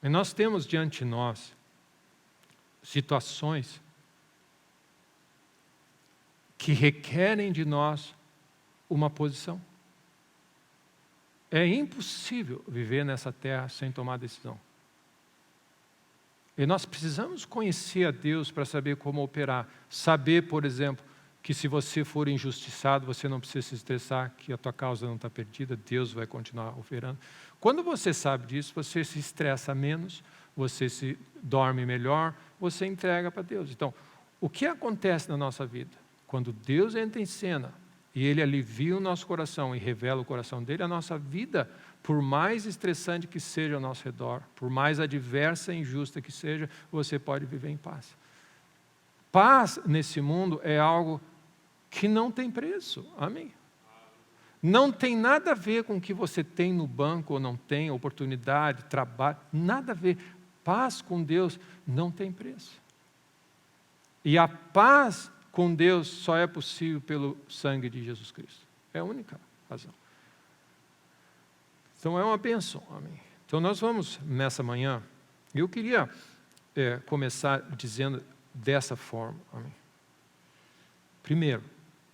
E nós temos diante de nós situações que requerem de nós uma posição. É impossível viver nessa terra sem tomar decisão. E nós precisamos conhecer a Deus para saber como operar. Saber, por exemplo, que se você for injustiçado, você não precisa se estressar, que a tua causa não está perdida, Deus vai continuar operando. Quando você sabe disso, você se estressa menos, você se dorme melhor, você entrega para Deus. Então, o que acontece na nossa vida? Quando Deus entra em cena e Ele alivia o nosso coração e revela o coração dele, a nossa vida, por mais estressante que seja ao nosso redor, por mais adversa e injusta que seja, você pode viver em paz. Paz nesse mundo é algo que não tem preço. Amém? Não tem nada a ver com o que você tem no banco ou não tem, oportunidade, trabalho, nada a ver. Paz com Deus não tem preço. E a paz com Deus só é possível pelo sangue de Jesus Cristo. É a única razão. Então é uma bênção. Amém? Então nós vamos nessa manhã, eu queria começar dizendo dessa forma. Amém? Primeiro,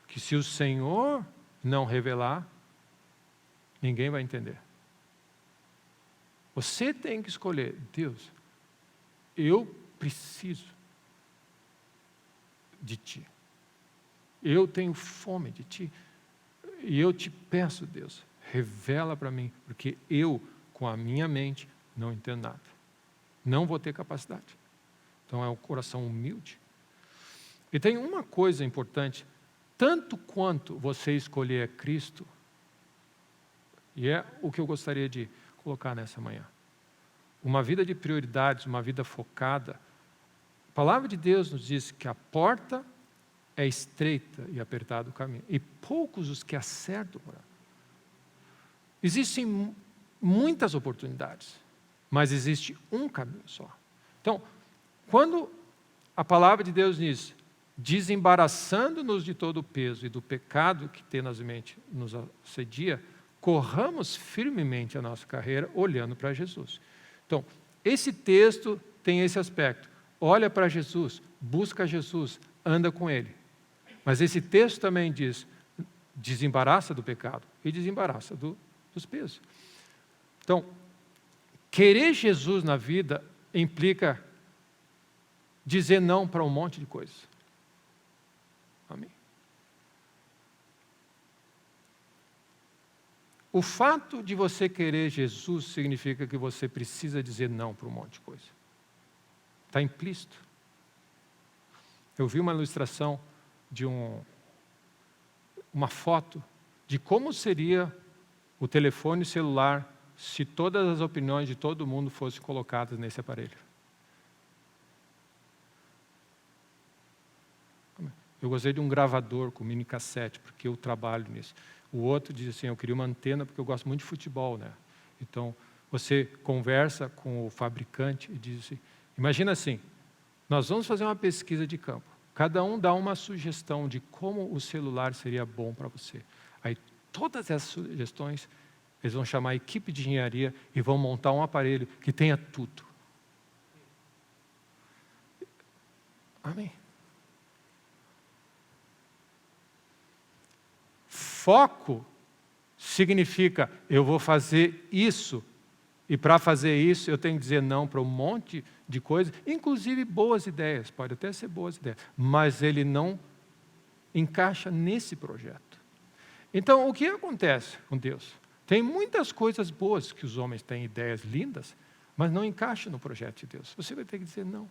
que se o Senhor não revelar, ninguém vai entender. Você tem que escolher, Deus, eu preciso de Ti. Eu tenho fome de Ti. E eu te peço, Deus, revela para mim, porque eu, com a minha mente, não entendo nada. Não vou ter capacidade. Então é um coração humilde. E tem uma coisa importante, tanto quanto você escolher Cristo, e é o que eu gostaria de colocar nessa manhã. Uma vida de prioridades, uma vida focada. A palavra de Deus nos diz que a porta é estreita e apertado o caminho, e poucos os que acertam por ela. Existem muitas oportunidades, mas existe um caminho só. Então, quando a palavra de Deus diz, desembaraçando-nos de todo o peso e do pecado que tenazmente nos assedia, corramos firmemente a nossa carreira olhando para Jesus. Então, esse texto tem esse aspecto. Olha para Jesus, busca Jesus, anda com Ele. Mas esse texto também diz, desembaraça do pecado e desembaraça dos pesos. Então, querer Jesus na vida implica dizer não para um monte de coisas. Amém? O fato de você querer Jesus significa que você precisa dizer não para um monte de coisa. Está implícito. Eu vi uma ilustração de uma foto de como seria o telefone celular se todas as opiniões de todo mundo fossem colocadas nesse aparelho. Eu gostei de um gravador com mini cassete, porque eu trabalho nisso. O outro diz assim, eu queria uma antena porque eu gosto muito de futebol, né? Então, você conversa com o fabricante e diz assim, imagina assim, nós vamos fazer uma pesquisa de campo. Cada um dá uma sugestão de como o celular seria bom para você. Aí, todas essas sugestões, eles vão chamar a equipe de engenharia e vão montar um aparelho que tenha tudo. Amém? Foco significa, eu vou fazer isso, e para fazer isso eu tenho que dizer não para um monte de coisas, inclusive boas ideias, pode até ser boas ideias, mas ele não encaixa nesse projeto. Então, o que acontece com Deus? Tem muitas coisas boas que os homens têm, ideias lindas, mas não encaixam no projeto de Deus. Você vai ter que dizer não.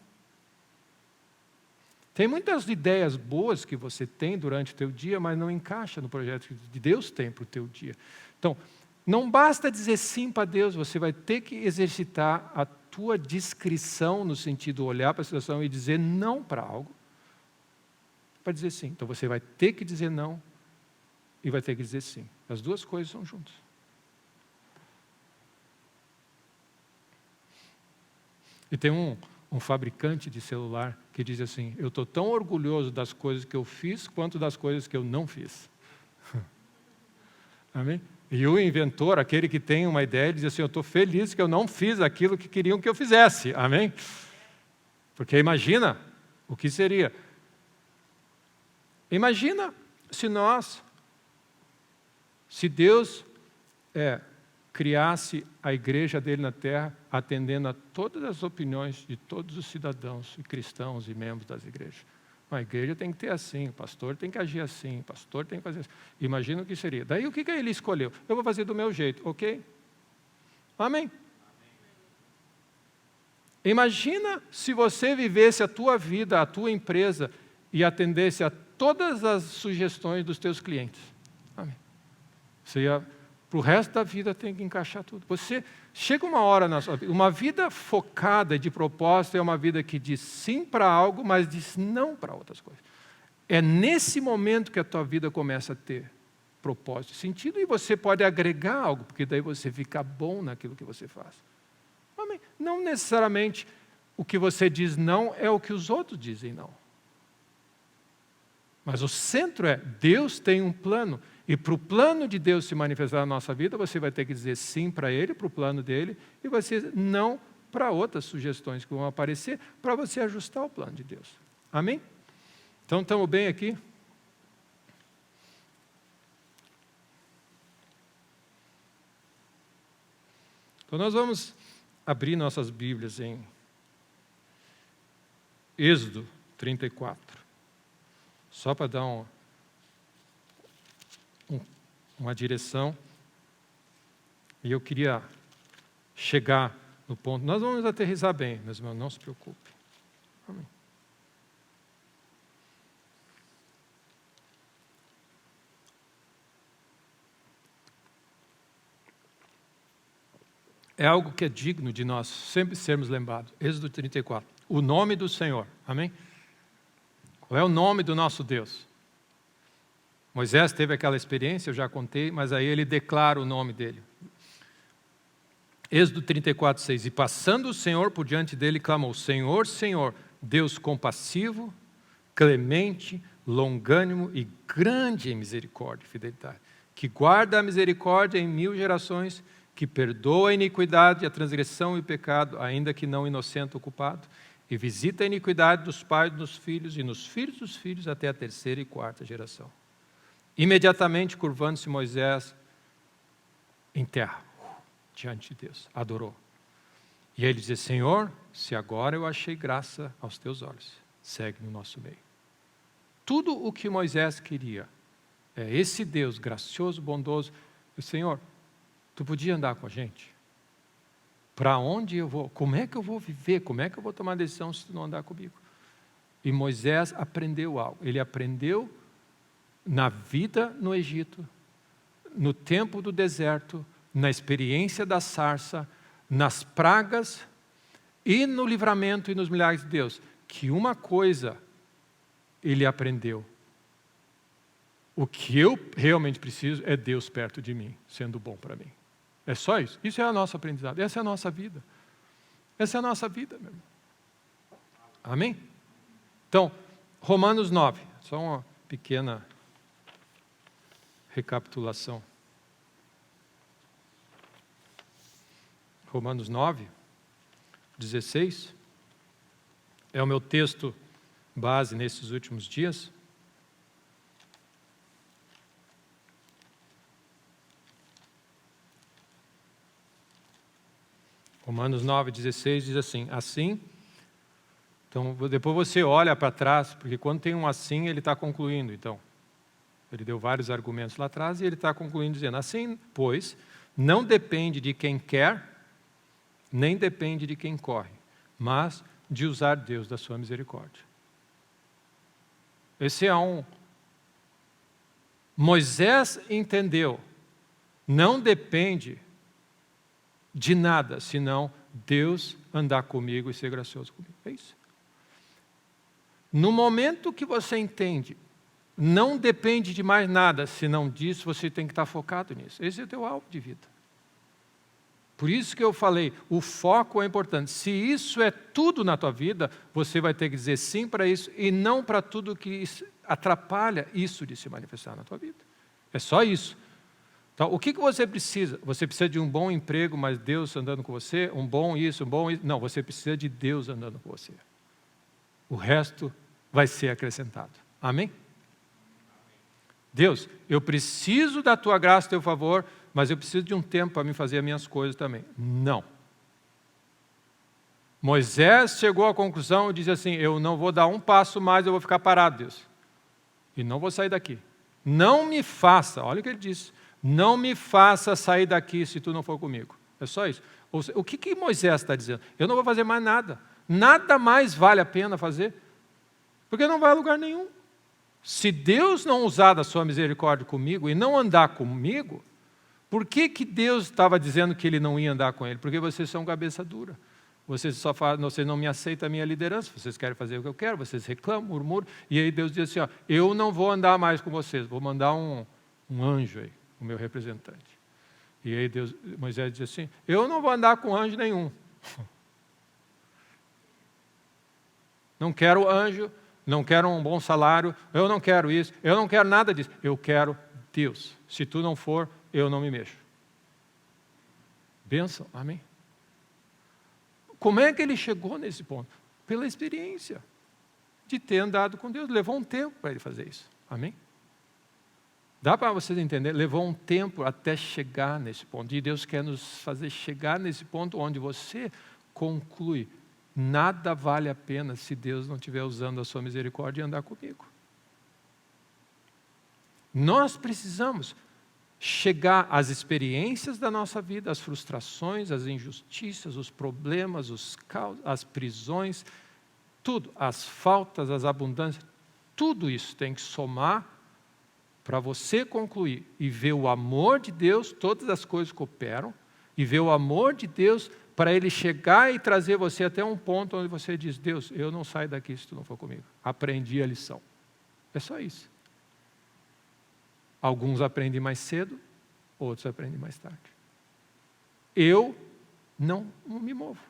Tem muitas ideias boas que você tem durante o teu dia, mas não encaixa no projeto que Deus tem para o teu dia. Então, não basta dizer sim para Deus, você vai ter que exercitar a tua discrição, no sentido de olhar para a situação e dizer não para algo, para dizer sim. Então, você vai ter que dizer não e vai ter que dizer sim. As duas coisas são juntas. E tem um fabricante de celular que diz assim, eu estou tão orgulhoso das coisas que eu fiz, quanto das coisas que eu não fiz. Amém? E o inventor, aquele que tem uma ideia, ele diz assim, eu estou feliz que eu não fiz aquilo que queriam que eu fizesse. Amém? Porque imagina o que seria. Imagina se Deus criasse a igreja dele na terra, atendendo a todas as opiniões de todos os cidadãos e cristãos e membros das igrejas. A igreja tem que ter assim, o pastor tem que agir assim, o pastor tem que fazer assim. Imagina o que seria. Daí o que ele escolheu? Eu vou fazer do meu jeito, ok? Amém? Imagina se você vivesse a tua vida, a tua empresa e atendesse a todas as sugestões dos teus clientes. Amém? Você ia, para o resto da vida, tem que encaixar tudo. Você chega uma hora na sua vida, uma vida focada de propósito é uma vida que diz sim para algo, mas diz não para outras coisas. É nesse momento que a tua vida começa a ter propósito, sentido, e você pode agregar algo, porque daí você fica bom naquilo que você faz. Amém? Não necessariamente o que você diz não é o que os outros dizem não. Mas o centro é, Deus tem um plano, e para o plano de Deus se manifestar na nossa vida, você vai ter que dizer sim para Ele, para o plano dEle, e você não para outras sugestões que vão aparecer, para você ajustar o plano de Deus. Amém? Então, estamos bem aqui? Então, nós vamos abrir nossas Bíblias em Êxodo 34. Só para dar uma direção. E eu queria chegar no ponto. Nós vamos aterrissar bem, meus irmãos, não se preocupe. Amém. É algo que é digno de nós sempre sermos lembrados. Êxodo 34. O nome do Senhor. Amém? Qual é o nome do nosso Deus? Moisés teve aquela experiência, eu já contei, mas aí ele declara o nome dele. Êxodo 34, 6. E passando o Senhor por diante dele, clamou, Senhor, Senhor, Deus compassivo, clemente, longânimo e grande em misericórdia e fidelidade, que guarda a misericórdia em 1000 gerações, que perdoa a iniquidade, a transgressão e o pecado, ainda que não inocente o culpado, e visita a iniquidade dos pais dos filhos e nos filhos dos filhos até a 3ª e 4ª geração. Imediatamente, curvando-se Moisés em terra, diante de Deus, adorou. E ele disse, Senhor, se agora eu achei graça aos teus olhos, segue no nosso meio. Tudo o que Moisés queria é esse Deus gracioso, bondoso. O Senhor, tu podia andar com a gente? Para onde eu vou? Como é que eu vou viver? Como é que eu vou tomar decisão se tu não andar comigo? E Moisés aprendeu algo. Ele aprendeu na vida no Egito, no tempo do deserto, na experiência da sarça, nas pragas e no livramento e nos milagres de Deus, que uma coisa ele aprendeu. O que eu realmente preciso é Deus perto de mim, sendo bom para mim. É só isso. Isso é a nossa aprendizado. Essa é a nossa vida. Essa é a nossa vida, meu irmão. Amém? Então, Romanos 9. Só uma pequena recapitulação. Romanos 9, 16. É o meu texto base nesses últimos dias. Romanos 9, 16 diz assim, então depois você olha para trás, porque quando tem um assim, ele está concluindo, então. Ele deu vários argumentos lá atrás e ele está concluindo dizendo, assim, pois, não depende de quem quer, nem depende de quem corre, mas de usar Deus da sua misericórdia. Esse é Moisés entendeu, não depende de nada, senão Deus andar comigo e ser gracioso comigo. É isso. No momento que você entende, não depende de mais nada, senão disso, você tem que estar focado nisso. Esse é o teu alvo de vida. Por isso que eu falei, o foco é importante. Se isso é tudo na tua vida, você vai ter que dizer sim para isso e não para tudo que atrapalha isso de se manifestar na tua vida. É só isso. Então, o que você precisa? Você precisa de um bom emprego, mas Deus andando com você? Um bom isso, um bom isso? Não, você precisa de Deus andando com você. O resto vai ser acrescentado. Amém? Deus, eu preciso da tua graça, do teu favor, mas eu preciso de um tempo para me fazer as minhas coisas também. Não. Moisés chegou à conclusão e disse assim, eu não vou dar um passo mais, eu vou ficar parado, Deus. E não vou sair daqui. Não me faça, olha o que ele disse, não me faça sair daqui se tu não for comigo. É só isso. O que Moisés está dizendo? Eu não vou fazer mais nada. Nada mais vale a pena fazer, porque não vai a lugar nenhum. Se Deus não usar da sua misericórdia comigo e não andar comigo, por que Deus estava dizendo que ele não ia andar com ele? Porque vocês são cabeça dura. Vocês não me aceitam a minha liderança, vocês querem fazer o que eu quero, vocês reclamam, murmuram, e aí Deus diz assim, ó, eu não vou andar mais com vocês, vou mandar um anjo aí, o meu representante. E aí Moisés diz assim, eu não vou andar com anjo nenhum. Não quero anjo, não quero um bom salário, eu não quero isso, eu não quero nada disso, eu quero Deus. Se tu não for, eu não me mexo. Bênção, amém? Como é que ele chegou nesse ponto? Pela experiência de ter andado com Deus. Levou um tempo para ele fazer isso. Amém? Dá para vocês entenderem? Levou um tempo até chegar nesse ponto. E Deus quer nos fazer chegar nesse ponto onde você conclui, nada vale a pena se Deus não estiver usando a sua misericórdia e andar comigo. Nós precisamos chegar às experiências da nossa vida, às frustrações, às injustiças, os problemas, as prisões, tudo, as faltas, as abundâncias, tudo isso tem que somar para você concluir e ver o amor de Deus, todas as coisas cooperam, e ver o amor de Deus para Ele chegar e trazer você até um ponto onde você diz, Deus, eu não saio daqui se tu não for comigo. Aprendi a lição. É só isso. Alguns aprendem mais cedo, outros aprendem mais tarde. Eu não me movo.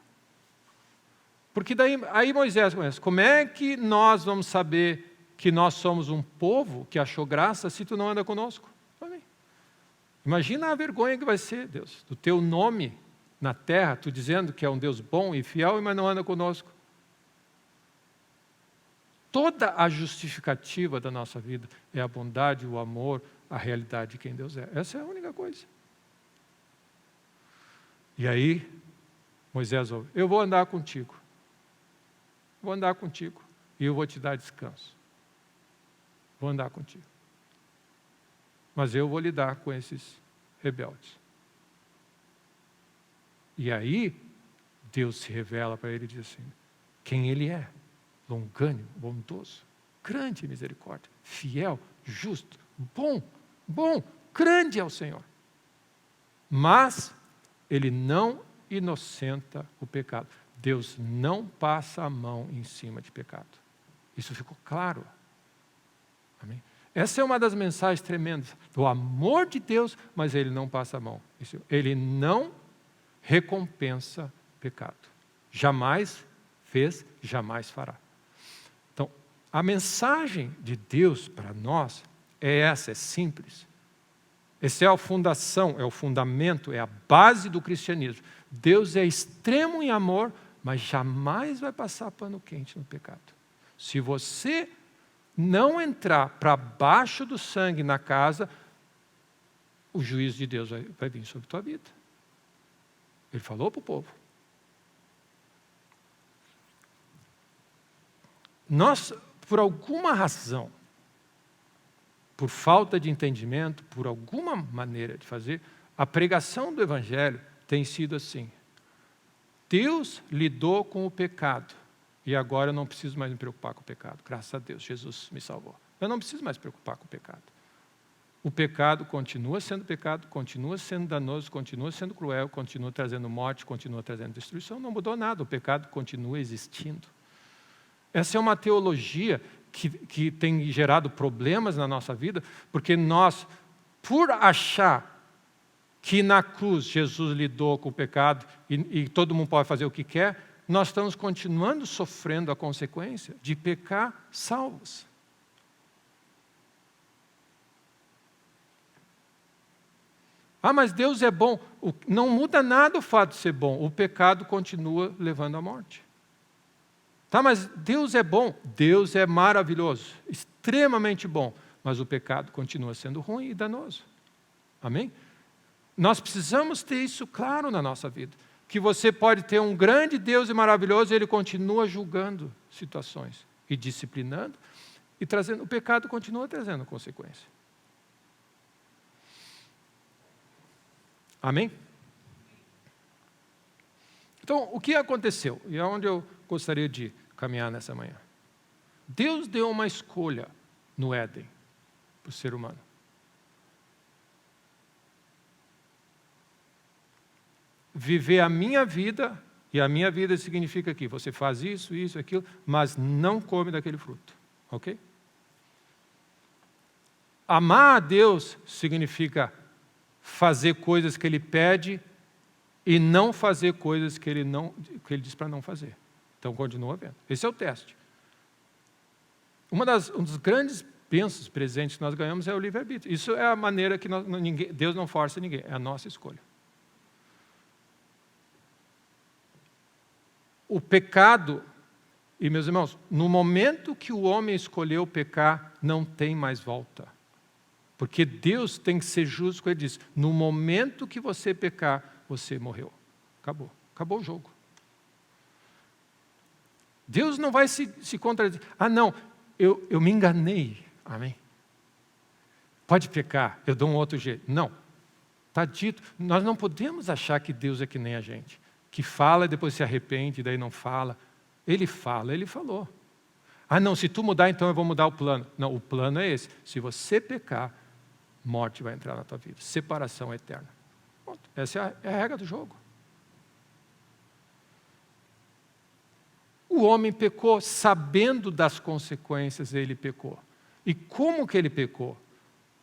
Porque aí Moisés começa, como é que nós vamos saber que nós somos um povo que achou graça se tu não anda conosco? Amém. Imagina a vergonha que vai ser, Deus, do teu nome na terra, tu dizendo que é um Deus bom e fiel, mas não anda conosco. Toda a justificativa da nossa vida é a bondade, o amor, a realidade de quem Deus é. Essa é a única coisa. E aí, Moisés ouve, eu vou andar contigo. Vou andar contigo e eu vou te dar descanso. Vou andar contigo. Mas eu vou lidar com esses rebeldes. E aí, Deus se revela para ele e diz assim, quem ele é, longânimo, bondoso, grande em misericórdia, fiel, justo, bom, grande é o Senhor. Mas Ele não inocenta o pecado. Deus não passa a mão em cima de pecado. Isso ficou claro. Amém? Essa é uma das mensagens tremendas do amor de Deus, mas Ele não passa a mão. Ele não recompensa pecado. Jamais fez, jamais fará. Então, a mensagem de Deus para nós é essa, é simples. Essa é a fundação, é o fundamento, é a base do cristianismo. Deus é extremo em amor, mas jamais vai passar pano quente no pecado. Se você não entrar para baixo do sangue na casa, o juízo de Deus vai vir sobre a tua vida. Ele falou para o povo. Nós, por alguma razão, por falta de entendimento, por alguma maneira de fazer, a pregação do Evangelho tem sido assim. Deus lidou com o pecado e agora eu não preciso mais me preocupar com o pecado. Graças a Deus, Jesus me salvou. Eu não preciso mais me preocupar com o pecado. O pecado continua sendo pecado, continua sendo danoso, continua sendo cruel, continua trazendo morte, continua trazendo destruição. Não mudou nada, o pecado continua existindo. Essa é uma teologia que tem gerado problemas na nossa vida, porque nós, por achar que na cruz Jesus lidou com o pecado e todo mundo pode fazer o que quer, nós estamos continuando sofrendo a consequência de pecar salvos. Mas Deus é bom. Não muda nada o fato de ser bom. O pecado continua levando à morte. Mas Deus é bom. Deus é maravilhoso, extremamente bom. Mas o pecado continua sendo ruim e danoso. Amém? Nós precisamos ter isso claro na nossa vida. Que você pode ter um grande Deus e maravilhoso e Ele continua julgando situações e disciplinando e trazendo. O pecado continua trazendo consequência. Amém? Então, o que aconteceu? E é onde eu gostaria de caminhar nessa manhã. Deus deu uma escolha no Éden para o ser humano. Viver a minha vida, e a minha vida significa que você faz isso, isso, aquilo, mas não come daquele fruto. Ok? Amar a Deus significa fazer coisas que Ele pede e não fazer coisas que Ele diz para não fazer. Então, continua vendo. Esse é o teste. Um dos grandes bênçãos presentes que nós ganhamos é o livre-arbítrio. Isso é a maneira que Deus não força ninguém, é a nossa escolha. O pecado, e meus irmãos, no momento que o homem escolheu pecar, não tem mais volta. Porque Deus tem que ser justo com Ele diz, no momento que você pecar, você morreu. Acabou. Acabou o jogo. Deus não vai se contradizer. Não, eu me enganei. Amém? Pode pecar, eu dou um outro jeito. Não. Está dito. Nós não podemos achar que Deus é que nem a gente. Que fala e depois se arrepende, e daí não fala. Ele fala, Ele falou. Não, se tu mudar, então eu vou mudar o plano. Não, o plano é esse. Se você pecar, morte vai entrar na tua vida. Separação eterna. Pronto. Essa é a regra do jogo. O homem pecou sabendo das consequências, ele pecou. E como que ele pecou?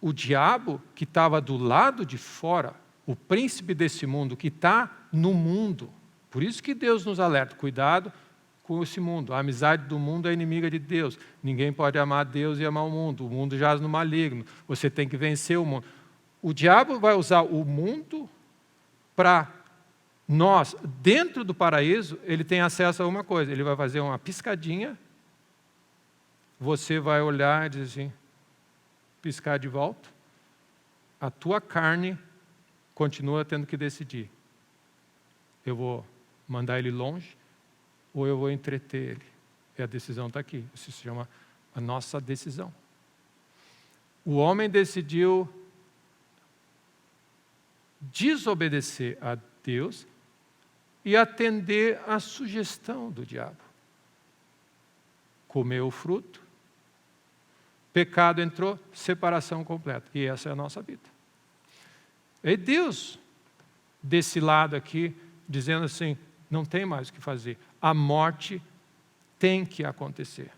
O diabo que estava do lado de fora, o príncipe desse mundo que está no mundo. Por isso que Deus nos alerta, cuidado com esse mundo. A amizade do mundo é inimiga de Deus. Ninguém pode amar Deus e amar o mundo jaz no maligno. Você tem que vencer o mundo. O diabo vai usar o mundo para nós, dentro do paraíso, ele tem acesso a uma coisa. Ele vai fazer uma piscadinha, você vai olhar e dizer assim, piscar de volta, a tua carne continua tendo que decidir. Eu vou mandar ele longe ou eu vou entreter ele. E a decisão está aqui. Isso se chama a nossa decisão. O homem decidiu desobedecer a Deus e atender à sugestão do diabo. Comeu o fruto, pecado entrou, separação completa. E essa é a nossa vida. E Deus, desse lado aqui, dizendo assim, não tem mais o que fazer. A morte tem que acontecer.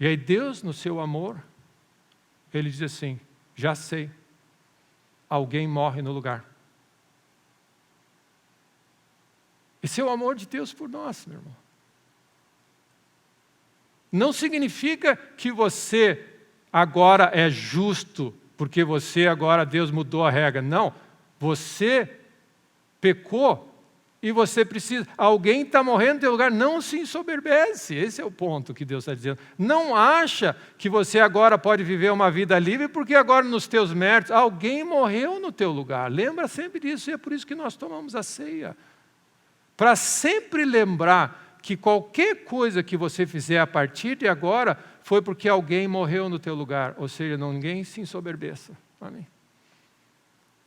E aí Deus, no seu amor, Ele diz assim, já sei, alguém morre no lugar. Esse é o amor de Deus por nós, meu irmão. Não significa que você agora é justo, porque você agora, Deus mudou a regra. Não, você pecou e você precisa, alguém está morrendo no teu lugar, não se ensoberbece. Esse é o ponto que Deus está dizendo. Não acha que você agora pode viver uma vida livre, porque agora nos teus méritos, alguém morreu no teu lugar. Lembra sempre disso, e é por isso que nós tomamos a ceia. Para sempre lembrar que qualquer coisa que você fizer a partir de agora, foi porque alguém morreu no teu lugar. Ou seja, ninguém se ensoberbeça. Amém?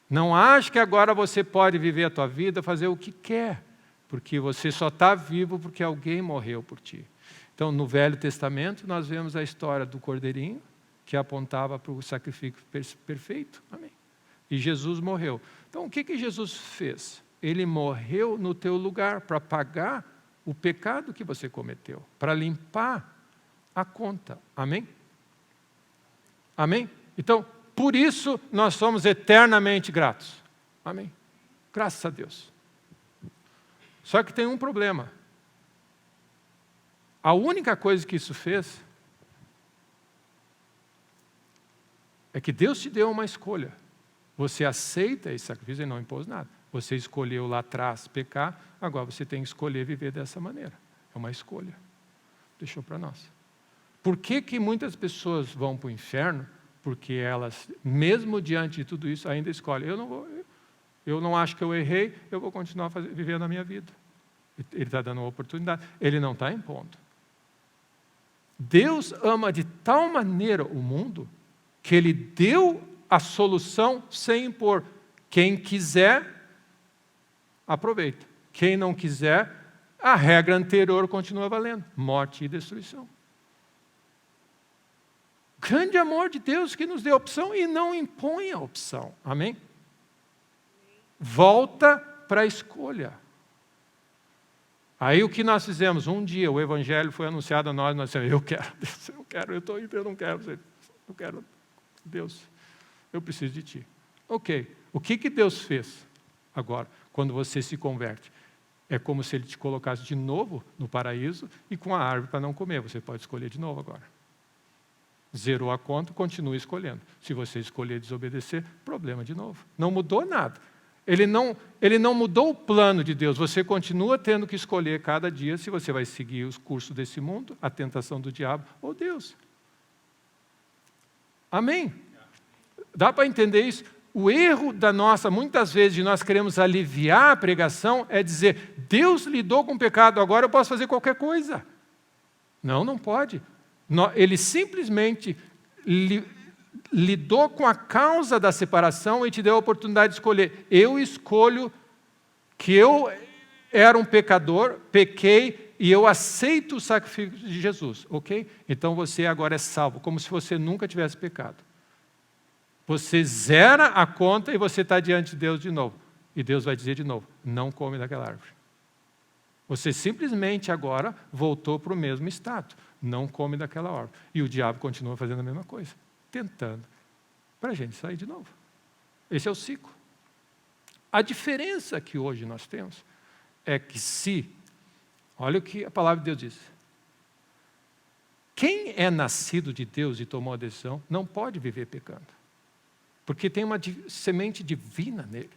Não ache que agora você pode viver a tua vida, fazer o que quer, porque você só está vivo porque alguém morreu por ti. Então, no Velho Testamento, nós vemos a história do cordeirinho, que apontava para o sacrifício perfeito. Amém? E Jesus morreu. Então, o que Jesus fez? Ele morreu no teu lugar para pagar o pecado que você cometeu, para limpar a conta. Amém? Amém? Então, por isso, nós somos eternamente gratos. Amém? Graças a Deus. Só que tem um problema. A única coisa que isso fez é que Deus te deu uma escolha. Você aceita esse sacrifício e não impôs nada. Você escolheu lá atrás pecar, agora você tem que escolher viver dessa maneira. É uma escolha. Deixou para nós. Por que muitas pessoas vão para o inferno? Porque elas, mesmo diante de tudo isso, ainda escolhem. Eu não acho que eu errei, eu vou continuar vivendo a minha vida. Ele está dando uma oportunidade. Ele não está impondo. Deus ama de tal maneira o mundo que Ele deu a solução sem impor. Quem quiser, aproveita. Quem não quiser, a regra anterior continua valendo. Morte e destruição. Grande amor de Deus que nos deu a opção e não impõe a opção. Amém? Volta para a escolha. Aí o que nós fizemos? Um dia o Evangelho foi anunciado a nós dissemos, eu quero, Deus, eu quero, eu não quero, Deus, eu preciso de Ti. Ok, o que Deus fez agora, quando você se converte? É como se Ele te colocasse de novo no paraíso e com a árvore para não comer, você pode escolher de novo agora. Zerou a conta, continue escolhendo. Se você escolher desobedecer, problema de novo. Não mudou nada. Ele não mudou o plano de Deus. Você continua tendo que escolher cada dia se você vai seguir os cursos desse mundo, a tentação do diabo ou Deus. Amém? Dá para entender isso? O erro muitas vezes, de nós queremos aliviar a pregação, é dizer, Deus lidou com o pecado, agora eu posso fazer qualquer coisa. Não pode. Ele simplesmente lidou com a causa da separação e te deu a oportunidade de escolher. Eu escolho que eu era um pecador, pequei e eu aceito o sacrifício de Jesus, ok? Então você agora é salvo, como se você nunca tivesse pecado. Você zera a conta e você está diante de Deus de novo. E Deus vai dizer de novo, não come daquela árvore. Você simplesmente agora voltou para o mesmo estado. Não come daquela árvore. E o diabo continua fazendo a mesma coisa. Tentando para a gente sair de novo. Esse é o ciclo. A diferença que hoje nós temos é que olha o que a palavra de Deus diz. Quem é nascido de Deus e tomou a decisão, não pode viver pecando. Porque tem uma semente divina nele.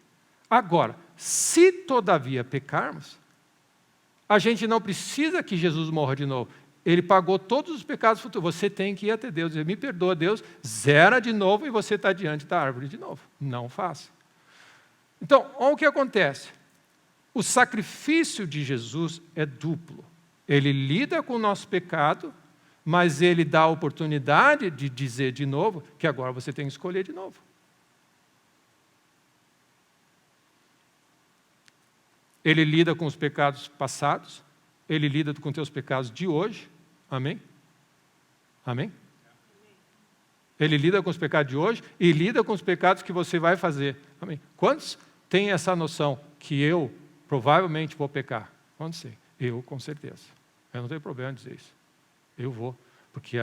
Agora, se todavia pecarmos, a gente não precisa que Jesus morra de novo. Ele pagou todos os pecados futuros. Você tem que ir até Deus, dizer, me perdoa, Deus, zera de novo e você está diante da árvore de novo. Não faça. Então, olha o que acontece. O sacrifício de Jesus é duplo. Ele lida com o nosso pecado, mas Ele dá a oportunidade de dizer de novo que agora você tem que escolher de novo. Ele lida com os pecados passados, Ele lida com os teus pecados de hoje. Amém? Amém? Ele lida com os pecados de hoje e lida com os pecados que você vai fazer. Amém? Quantos têm essa noção que eu provavelmente vou pecar? Quantos sei? Eu, com certeza. Eu não tenho problema em dizer isso. Eu vou, porque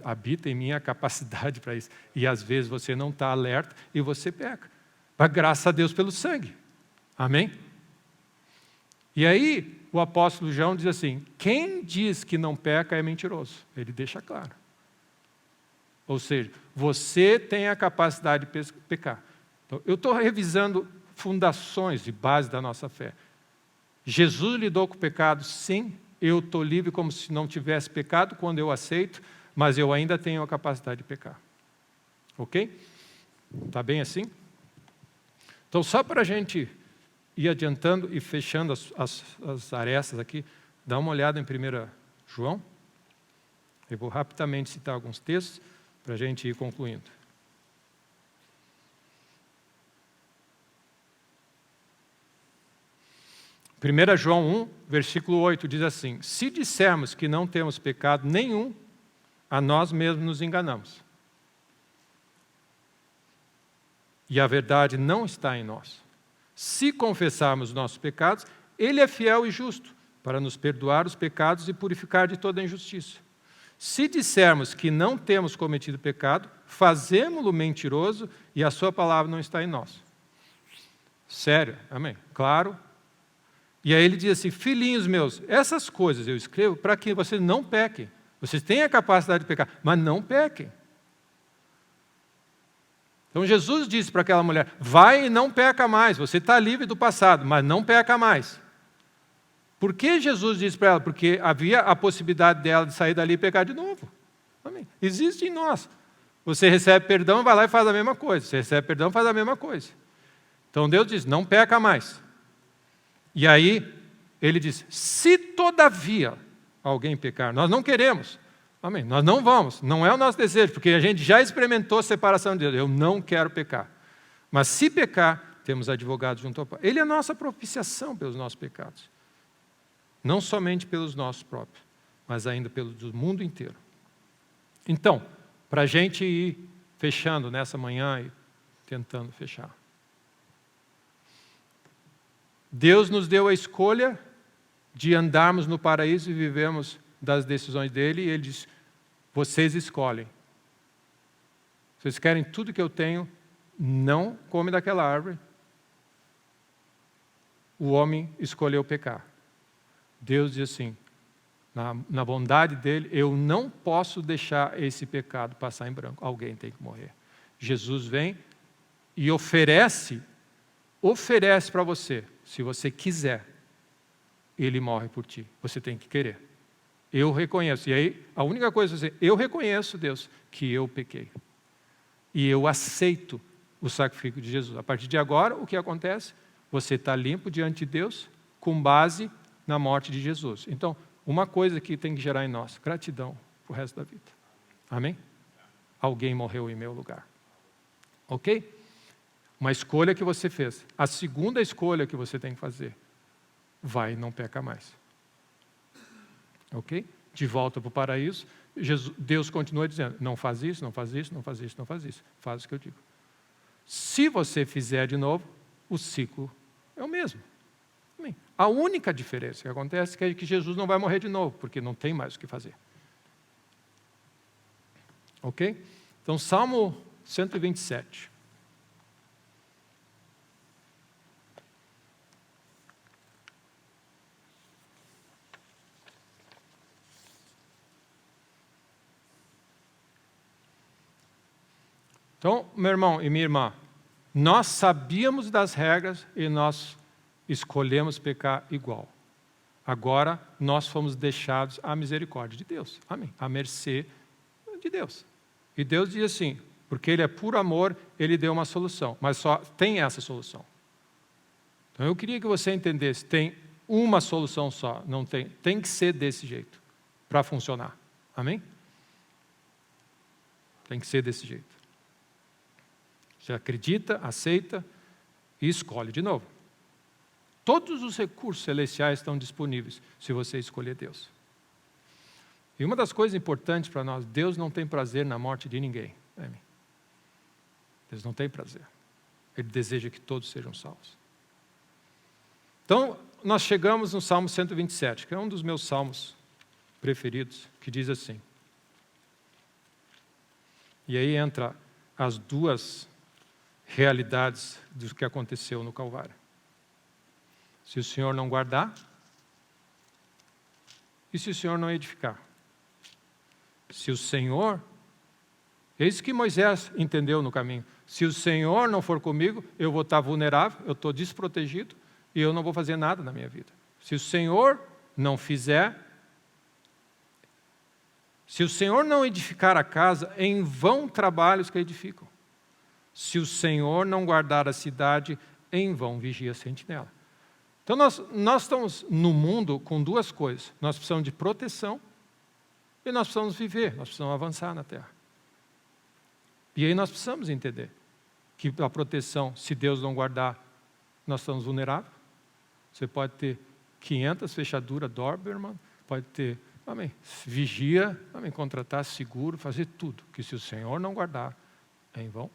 habita em mim a capacidade para isso. E às vezes você não está alerta e você peca. Mas graças a Deus pelo sangue. Amém? E aí, o apóstolo João diz assim, quem diz que não peca é mentiroso. Ele deixa claro. Ou seja, você tem a capacidade de pecar. Então, eu estou revisando fundações e bases da nossa fé. Jesus lidou com o pecado, sim. Eu estou livre como se não tivesse pecado quando eu aceito, mas eu ainda tenho a capacidade de pecar. Ok? Está bem assim? Então, só para a gente ir adiantando e fechando as arestas aqui, dá uma olhada em 1 João. Eu vou rapidamente citar alguns textos para a gente ir concluindo. 1 João 1, versículo 8, diz assim, se dissermos que não temos pecado nenhum, a nós mesmos nos enganamos. E a verdade não está em nós. Se confessarmos nossos pecados, Ele é fiel e justo para nos perdoar os pecados e purificar de toda injustiça. Se dissermos que não temos cometido pecado, fazemo-lo mentiroso e a sua palavra não está em nós. Sério, amém? Claro. E aí ele diz assim, filhinhos meus, essas coisas eu escrevo para que vocês não pequem. Vocês têm a capacidade de pecar, mas não pequem. Então Jesus disse para aquela mulher, vai e não peca mais, você está livre do passado, mas não peca mais. Por que Jesus disse para ela? Porque havia a possibilidade dela de sair dali e pecar de novo. Amém. Existe em nós. Você recebe perdão, vai lá e faz a mesma coisa. Você recebe perdão, faz a mesma coisa. Então Deus diz, não peca mais. E aí, ele diz, se todavia alguém pecar, nós não queremos. Amém. Nós não vamos, não é o nosso desejo, porque a gente já experimentou a separação de Deus. Eu não quero pecar. Mas se pecar, temos advogado junto ao Pai. Ele é a nossa propiciação pelos nossos pecados. Não somente pelos nossos próprios, mas ainda pelo do mundo inteiro. Então, para a gente ir fechando nessa manhã e tentando fechar. Deus nos deu a escolha de andarmos no paraíso e vivemos das decisões dele, e ele diz, vocês escolhem. Vocês querem tudo que eu tenho, não come daquela árvore. O homem escolheu pecar. Deus diz assim, na bondade dele, eu não posso deixar esse pecado passar em branco. Alguém tem que morrer. Jesus vem e oferece para você, se você quiser, ele morre por ti. Você tem que querer. Eu reconheço. E aí, a única coisa é dizer, eu reconheço, Deus, que eu pequei. E eu aceito o sacrifício de Jesus. A partir de agora, o que acontece? Você está limpo diante de Deus com base na morte de Jesus. Então, uma coisa que tem que gerar em nós, gratidão para o resto da vida. Amém? Alguém morreu em meu lugar. Ok? Uma escolha que você fez. A segunda escolha que você tem que fazer, vai e não peca mais. Ok? De volta para o paraíso, Deus continua dizendo, não faz isso, não faz isso, não faz isso, não faz isso. Faz o que eu digo. Se você fizer de novo, o ciclo é o mesmo. Amém. A única diferença que acontece é que Jesus não vai morrer de novo, porque não tem mais o que fazer. Ok? Então, Salmo 127. Então, meu irmão e minha irmã, nós sabíamos das regras e nós escolhemos pecar igual. Agora, nós fomos deixados à misericórdia de Deus. Amém. À mercê de Deus. E Deus diz assim, porque Ele é puro amor, Ele deu uma solução. Mas só tem essa solução. Então, eu queria que você entendesse, tem uma solução só. Não tem. Tem que ser desse jeito para funcionar. Amém? Tem que ser desse jeito. Você acredita, aceita e escolhe de novo. Todos os recursos celestiais estão disponíveis se você escolher Deus. E uma das coisas importantes para nós, Deus não tem prazer na morte de ninguém. Amém? Deus não tem prazer. Ele deseja que todos sejam salvos. Então, nós chegamos no Salmo 127, que é um dos meus salmos preferidos, que diz assim. E aí entra as duas realidades do que aconteceu no Calvário. Se o Senhor não guardar, e se o Senhor não edificar? Se o Senhor, é isso que Moisés entendeu no caminho, se o Senhor não for comigo, eu vou estar vulnerável, eu estou desprotegido, e eu não vou fazer nada na minha vida. Se o Senhor não fizer, se o Senhor não edificar a casa, em vão trabalhos que edificam. Se o Senhor não guardar a cidade, em vão vigia a sentinela. Então nós estamos no mundo com duas coisas. Nós precisamos de proteção e nós precisamos viver, nós precisamos avançar na terra. E aí nós precisamos entender que a proteção, se Deus não guardar, nós estamos vulneráveis. Você pode ter 500 fechaduras Doberman, pode ter, amém, vigia, amém, contratar seguro, fazer tudo, que se o Senhor não guardar, é em vão.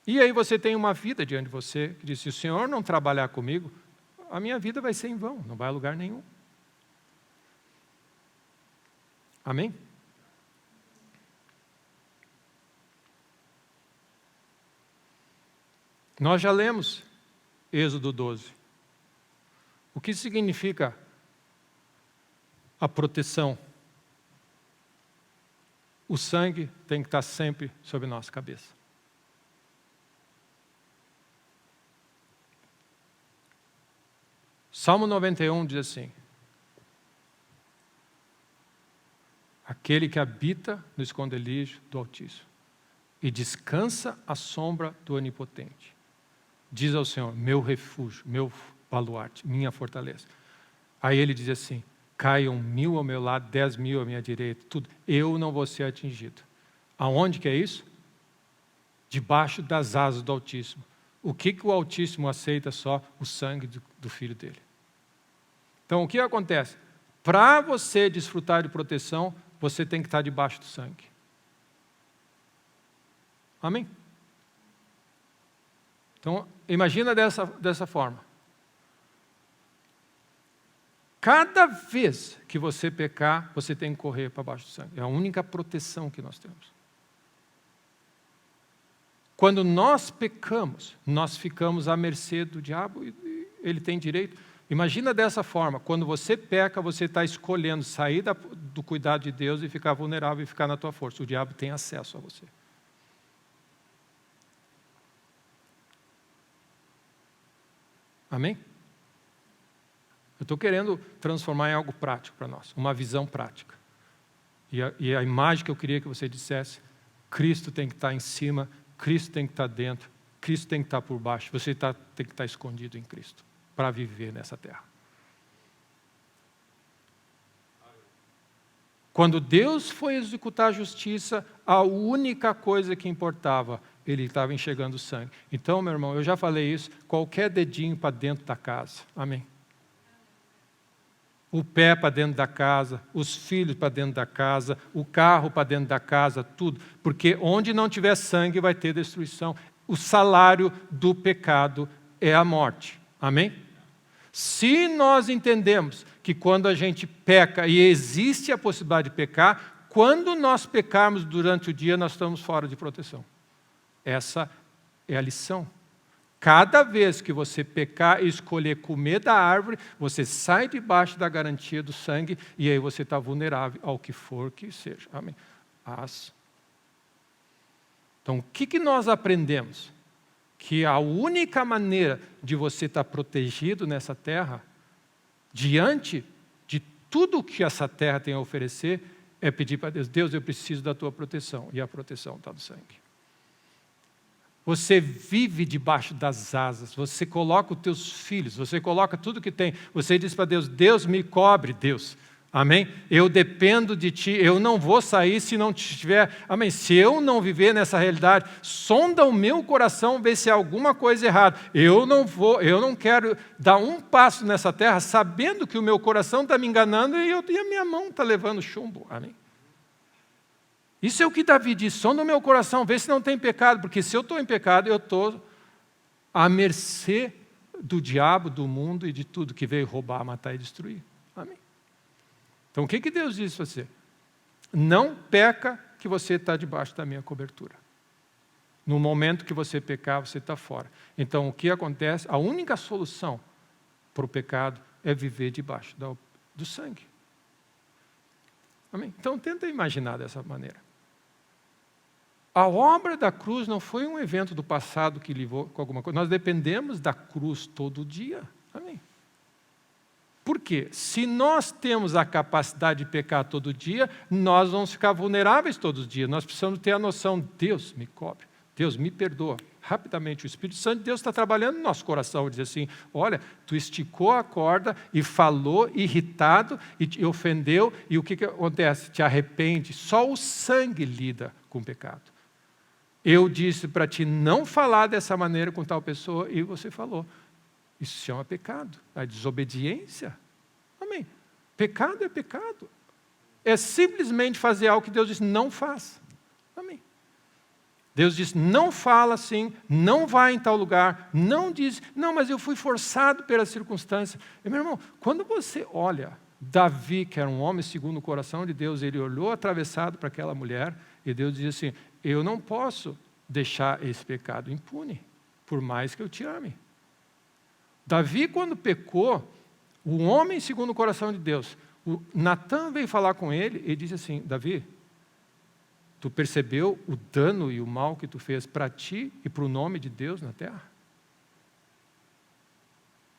E aí você tem uma vida diante de você, que diz, se o Senhor não trabalhar comigo, a minha vida vai ser em vão, não vai a lugar nenhum. Amém? Nós já lemos Êxodo 12. O que significa a proteção? o sangue tem que estar sempre sobre nossa cabeça. Salmo 91 diz assim: aquele que habita no esconderijo do Altíssimo e descansa à sombra do Onipotente, diz ao Senhor, meu refúgio, meu baluarte, minha fortaleza. Aí ele diz assim: caiam 1000 ao meu lado, 10.000 à minha direita, tudo, eu não vou ser atingido. Aonde que é isso? Debaixo das asas do Altíssimo. O que o Altíssimo aceita? Só o sangue do Filho dele. Então, o que acontece? Para você desfrutar de proteção, você tem que estar debaixo do sangue. Amém? Então, imagina dessa forma. Cada vez que você pecar, você tem que correr para baixo do sangue. É a única proteção que nós temos. Quando nós pecamos, nós ficamos à mercê do diabo e ele tem direito. Imagina dessa forma, quando você peca, você está escolhendo sair do cuidado de Deus e ficar vulnerável e ficar na tua força. O diabo tem acesso a você. Amém? Eu estou querendo transformar em algo prático para nós, uma visão prática. E a imagem que eu queria que você dissesse: Cristo tem que estar em cima, Cristo tem que estar dentro, Cristo tem que estar por baixo, você tem que estar escondido em Cristo para viver nessa terra. Quando Deus foi executar a justiça, a única coisa que importava, ele estava enxergando o sangue. Então, meu irmão, eu já falei isso, qualquer dedinho para dentro da casa. Amém? O pé para dentro da casa, os filhos para dentro da casa, o carro para dentro da casa, tudo. Porque onde não tiver sangue vai ter destruição. O salário do pecado é a morte. Amém? Se nós entendemos que quando a gente peca, e existe a possibilidade de pecar, quando nós pecarmos durante o dia, nós estamos fora de proteção. Essa é a lição. Cada vez que você pecar e escolher comer da árvore, você sai debaixo da garantia do sangue e aí você está vulnerável ao que for que seja. Amém? Então, o que nós aprendemos? Que a única maneira de você estar protegido nessa terra, diante de tudo que essa terra tem a oferecer, é pedir para Deus: Deus, eu preciso da tua proteção. E a proteção está no sangue. Você vive debaixo das asas, você coloca os teus filhos, você coloca tudo que tem, você diz para Deus: Deus me cobre, Deus, amém? Eu dependo de Ti, eu não vou sair se não tiver, amém? Se eu não viver nessa realidade, sonda o meu coração, vê se há alguma coisa errada. Eu não quero dar um passo nessa terra sabendo que o meu coração está me enganando e a minha mão está levando chumbo, amém? Isso é o que Davi diz: sonda o meu coração, vê se não tem pecado, porque se eu estou em pecado, eu estou à mercê do diabo, do mundo e de tudo que veio roubar, matar e destruir. Amém? Então o que Deus diz para você? Não peca que você está debaixo da minha cobertura. No momento que você pecar, você está fora. Então o que acontece? A única solução para o pecado é viver debaixo do sangue. Amém? Então tenta imaginar dessa maneira. A obra da cruz não foi um evento do passado que levou com alguma coisa. Nós dependemos da cruz todo dia. Amém? Por quê? Se nós temos a capacidade de pecar todo dia, nós vamos ficar vulneráveis todos os dias. Nós precisamos ter a noção: Deus me cobre, Deus me perdoa. Rapidamente, o Espírito Santo de Deus está trabalhando no nosso coração. Diz assim: olha, tu esticou a corda e falou irritado e te ofendeu, e o que acontece? Te arrepende. Só o sangue lida com o pecado. Eu disse para ti não falar dessa maneira com tal pessoa, e você falou. Isso se chama pecado, a desobediência. Amém? Pecado é pecado. É simplesmente fazer algo que Deus disse: não faz. Amém? Deus diz: não fala assim, não vai em tal lugar, não diz: não, mas eu fui forçado pela circunstância. E, meu irmão, quando você olha Davi, que era um homem segundo o coração de Deus, ele olhou atravessado para aquela mulher, e Deus diz assim: eu não posso deixar esse pecado impune, por mais que eu te ame. Davi, quando pecou, o homem segundo o coração de Deus, Natã veio falar com ele e disse assim: Davi, Tu percebeu o dano e o mal que tu fez para ti e para o nome de Deus na terra?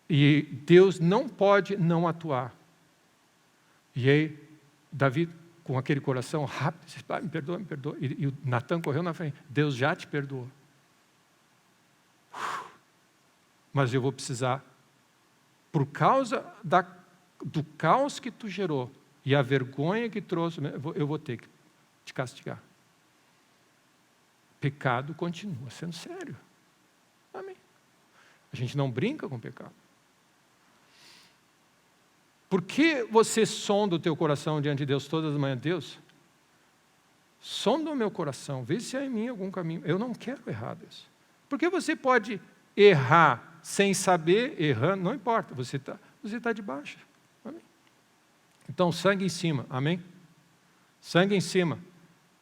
E Deus não pode não atuar. E aí, Davi, com aquele coração rápido, disse, pai, me perdoa, me perdoa. E o Natan correu na frente, Deus já te perdoou. Mas eu vou precisar, por causa do caos que tu gerou e a vergonha que trouxe, eu vou ter que te castigar. Pecado continua sendo sério. Amém. A gente não brinca com o pecado. Por que você sonda o teu coração diante de Deus todas as manhãs? Deus, sonda o meu coração, vê se há em mim algum caminho. Eu não quero errar, Deus. Porque você pode errar sem saber, errando, não importa, você tá debaixo. Amém. Então, sangue em cima, amém? Sangue em cima.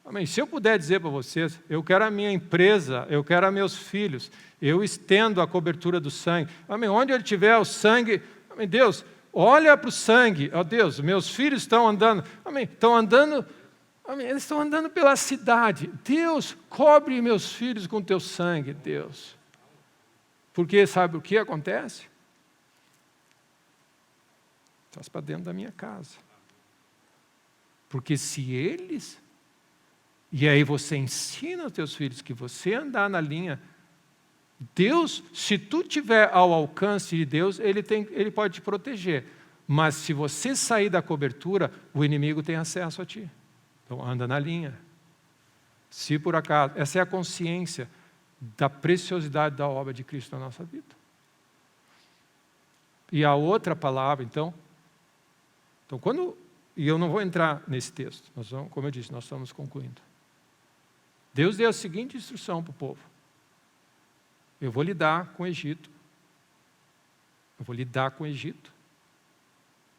Amém. Se eu puder dizer para vocês, eu quero a minha empresa, eu quero a meus filhos, eu estendo a cobertura do sangue. Amém. Onde ele tiver o sangue, amém, Deus, olha para o sangue. Ó Deus, meus filhos estão andando, amém, estão andando, amém, eles estão andando pela cidade. Deus, cobre meus filhos com teu sangue, Deus. Porque sabe o que acontece? Traz para dentro da minha casa. Porque se eles... E aí você ensina aos teus filhos que você andar na linha, Deus, se tu estiver ao alcance de Deus, ele pode te proteger. Mas se você sair da cobertura, o inimigo tem acesso a ti. Então anda na linha. Se por acaso, essa é a consciência da preciosidade da obra de Cristo na nossa vida. E a outra palavra, então quando, e eu não vou entrar nesse texto, como eu disse, nós estamos concluindo. Deus deu a seguinte instrução para o povo. Eu vou lidar com o Egito. Eu vou lidar com o Egito.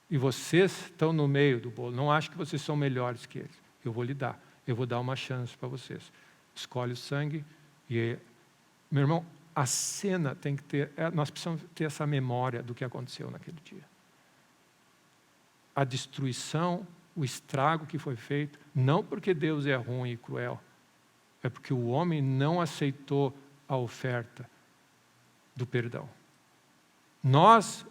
E vocês estão no meio do bolo. Não acho que vocês são melhores que eles. Eu vou lidar. Eu vou dar uma chance para vocês. Escolhe o sangue. E, meu irmão, a cena tem que ter... Nós precisamos ter essa memória do que aconteceu naquele dia. A destruição, o estrago que foi feito, não porque Deus é ruim e cruel, é porque o homem não aceitou a oferta do perdão. Nós,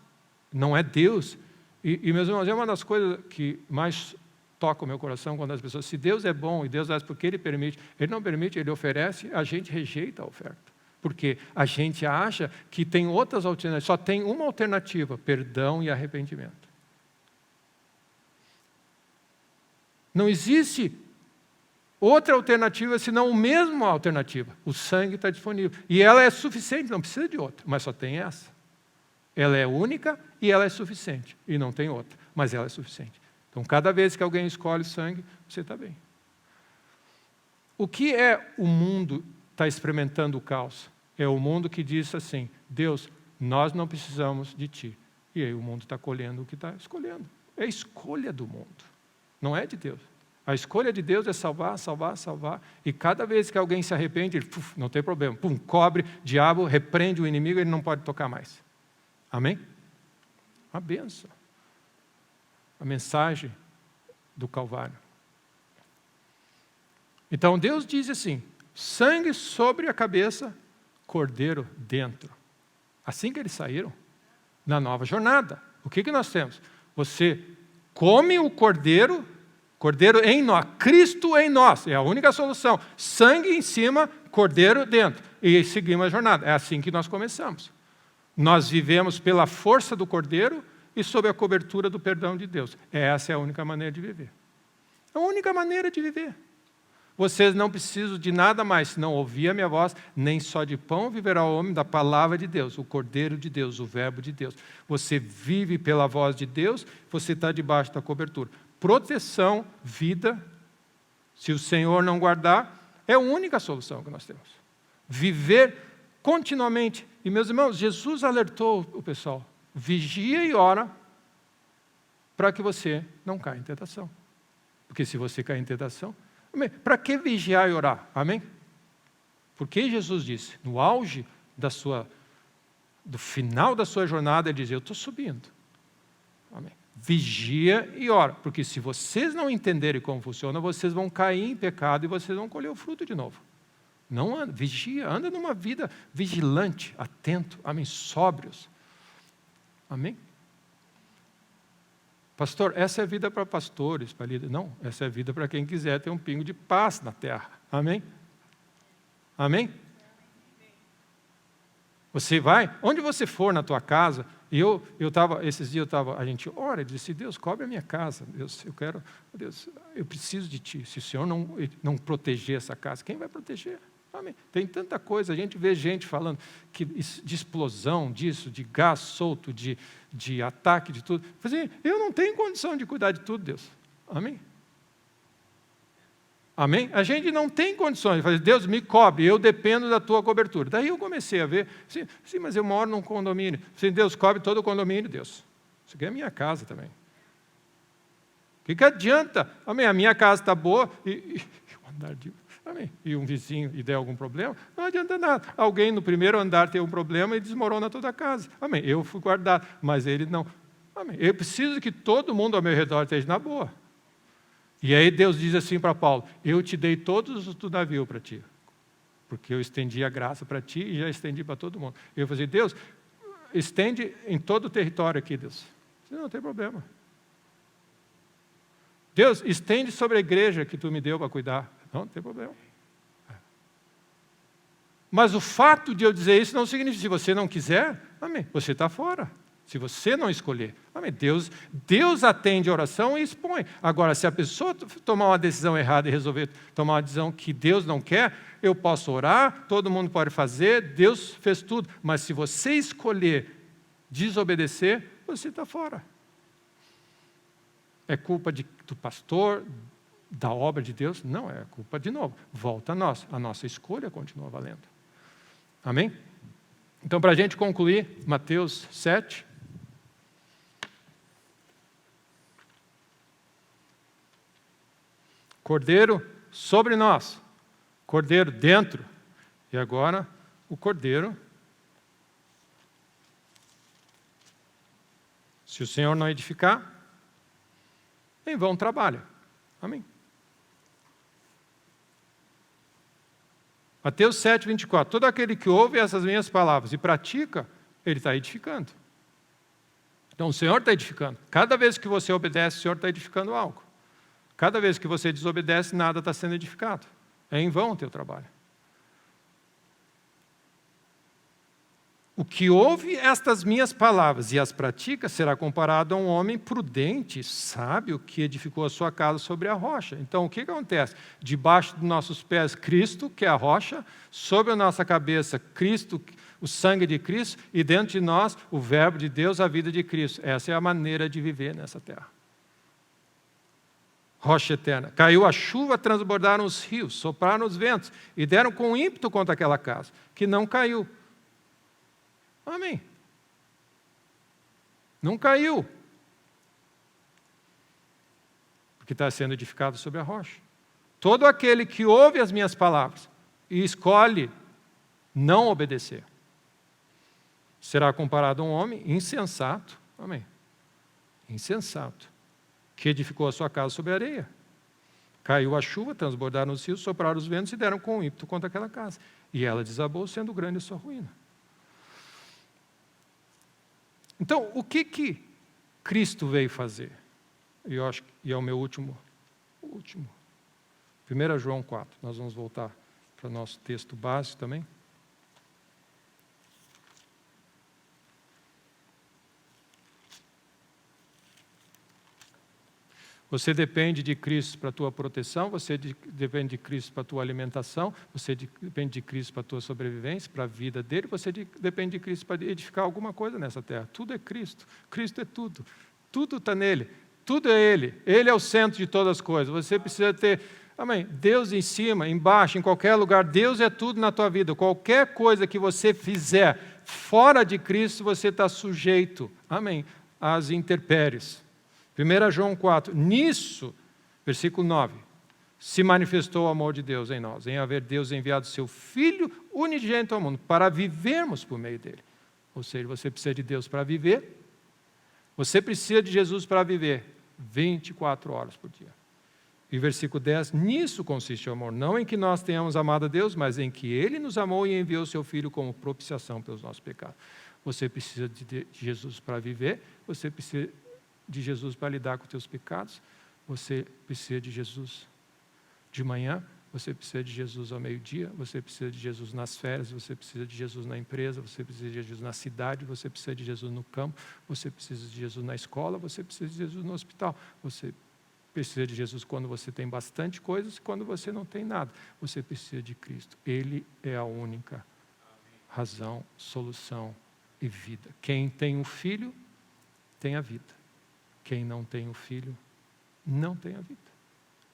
não é Deus. E meus irmãos, é uma das coisas que mais toca o meu coração quando as pessoas... Se Deus é bom e Deus faz porque Ele permite, Ele não permite, Ele oferece, a gente rejeita a oferta. Porque a gente acha que tem outras alternativas, só tem uma alternativa, perdão e arrependimento. Não existe outra alternativa, senão a mesma alternativa. O sangue está disponível. E ela é suficiente, não precisa de outra, mas só tem essa. Ela é única e ela é suficiente. E não tem outra, mas ela é suficiente. Então, cada vez que alguém escolhe o sangue, você está bem. O que é o mundo está experimentando o caos? É o mundo que diz assim, Deus, nós não precisamos de Ti. E aí o mundo está colhendo o que está escolhendo. É a escolha do mundo, não é de Deus. A escolha de Deus é salvar, salvar, salvar. E cada vez que alguém se arrepende, ele, não tem problema. Pum, cobre, diabo, repreende o inimigo, ele não pode tocar mais. Amém? Uma bênção. A mensagem do Calvário. Então Deus diz assim, sangue sobre a cabeça, cordeiro dentro. Assim que eles saíram, na nova jornada. O que nós temos? Você come o cordeiro em nós, Cristo em nós, é a única solução. Sangue em cima, cordeiro dentro. E seguimos a jornada. É assim que nós começamos. Nós vivemos pela força do cordeiro e sob a cobertura do perdão de Deus. Essa é a única maneira de viver. É a única maneira de viver. Vocês não precisam de nada mais, senão ouvir a minha voz, nem só de pão viverá o homem, da palavra de Deus, o cordeiro de Deus, o verbo de Deus. Você vive pela voz de Deus, você está debaixo da cobertura. Proteção, vida, se o Senhor não guardar, é a única solução que nós temos. Viver continuamente. E meus irmãos, Jesus alertou o pessoal, vigia e ora para que você não caia em tentação. Porque se você cair em tentação, para que vigiar e orar? Amém? Porque Jesus disse, no auge do final da sua jornada, ele dizia, eu estou subindo. Amém. Vigia e ora, porque se vocês não entenderem como funciona, vocês vão cair em pecado e vocês vão colher o fruto de novo. Não anda, vigia, anda numa vida vigilante, atento, amém, sóbrios. Amém? Pastor, essa é a vida para pastores, para líderes. Não, essa é a vida para quem quiser ter um pingo de paz na terra. Amém? Amém? Você vai, onde você for na tua casa, e esses dias a gente ora e disse, Deus, cobre a minha casa, Deus, eu preciso de Ti. Se o Senhor não proteger essa casa, quem vai proteger? Amém. Tem tanta coisa, a gente vê gente falando de explosão disso, de gás solto, de ataque, de tudo. Eu não tenho condição de cuidar de tudo, Deus. Amém? Amém? A gente não tem condições de fazer, Deus me cobre, eu dependo da tua cobertura. Daí eu comecei a ver, sim, mas eu moro num condomínio. Deus cobre todo o condomínio, Deus. Isso aqui é a minha casa também. O que adianta? Amém? A minha casa está boa e um vizinho e der algum problema, não adianta nada. Alguém no primeiro andar tem um problema e desmorona toda a casa. Amém? Eu fui guardado, mas ele não. Amém? Eu preciso que todo mundo ao meu redor esteja na boa. E aí Deus diz assim para Paulo, eu te dei todos os do navio para ti, porque eu estendi a graça para ti e já estendi para todo mundo. Eu falei, Deus, estende em todo o território aqui, Deus. Não tem problema. Deus, estende sobre a igreja que tu me deu para cuidar. Não tem problema. Mas o fato de eu dizer isso não significa, se você não quiser, amém, você está fora. Se você não escolher, amém, Deus atende a oração e expõe. Agora, se a pessoa tomar uma decisão errada e resolver tomar uma decisão que Deus não quer, eu posso orar, todo mundo pode fazer, Deus fez tudo. Mas se você escolher desobedecer, você está fora. É culpa do pastor, da obra de Deus? Não, é culpa de novo. Volta a nós. A nossa escolha continua valendo. Amém? Então, para a gente concluir, Mateus 7. Cordeiro sobre nós. Cordeiro dentro. E agora, o cordeiro. Se o Senhor não edificar, em vão trabalha. Amém. Mateus 7, 24. Todo aquele que ouve essas minhas palavras e pratica, ele está edificando. Então o Senhor está edificando. Cada vez que você obedece, o Senhor está edificando algo. Cada vez que você desobedece, nada está sendo edificado. É em vão o teu trabalho. O que ouve estas minhas palavras e as pratica será comparado a um homem prudente, sábio, que edificou a sua casa sobre a rocha. Então, o que acontece? Debaixo dos nossos pés, Cristo, que é a rocha, sobre a nossa cabeça, Cristo, o sangue de Cristo, e dentro de nós, o verbo de Deus, a vida de Cristo. Essa é a maneira de viver nessa terra. Rocha eterna. Caiu a chuva, transbordaram os rios, sopraram os ventos, e deram com ímpeto contra aquela casa, que não caiu. Amém. Não caiu. Porque está sendo edificado sobre a rocha. Todo aquele que ouve as minhas palavras e escolhe não obedecer, será comparado a um homem insensato. Amém. Insensato. Que edificou a sua casa sobre a areia. Caiu a chuva, transbordaram os rios, sopraram os ventos e deram com ímpeto contra aquela casa. E ela desabou, sendo grande a sua ruína. Então, o que Cristo veio fazer? Eu acho que é o meu último. 1 João 4. Nós vamos voltar para o nosso texto básico também. Você depende de Cristo para a tua proteção, você depende de Cristo para a tua alimentação, você depende de Cristo para a tua sobrevivência, para a vida dele, você depende de Cristo para edificar alguma coisa nessa terra. Tudo é Cristo. Cristo é tudo. Tudo está nele. Tudo é Ele. Ele é o centro de todas as coisas. Você precisa ter, amém, Deus em cima, embaixo, em qualquer lugar. Deus é tudo na tua vida. Qualquer coisa que você fizer fora de Cristo, você está sujeito, amém, às intempéries. 1 João 4, nisso, versículo 9, se manifestou o amor de Deus em nós, em haver Deus enviado seu Filho unigênito ao mundo, para vivermos por meio dele. Ou seja, você precisa de Deus para viver, Você precisa de Jesus para viver 24 horas por dia. E versículo 10, nisso consiste o amor, não em que nós tenhamos amado a Deus, mas em que Ele nos amou e enviou o seu Filho como propiciação pelos nossos pecados. Você precisa de Jesus para viver, você precisa de Jesus para lidar com os teus pecados, você precisa de Jesus de manhã, você precisa de Jesus ao meio-dia, você precisa de Jesus nas férias, você precisa de Jesus na empresa, você precisa de Jesus na cidade, você precisa de Jesus no campo, você precisa de Jesus na escola, você precisa de Jesus no hospital, você precisa de Jesus quando você tem bastante coisas e quando você não tem nada. Você precisa de Cristo. Ele é a única razão, solução e vida. Quem tem um filho, tem a vida. Quem não tem o filho, não tem a vida.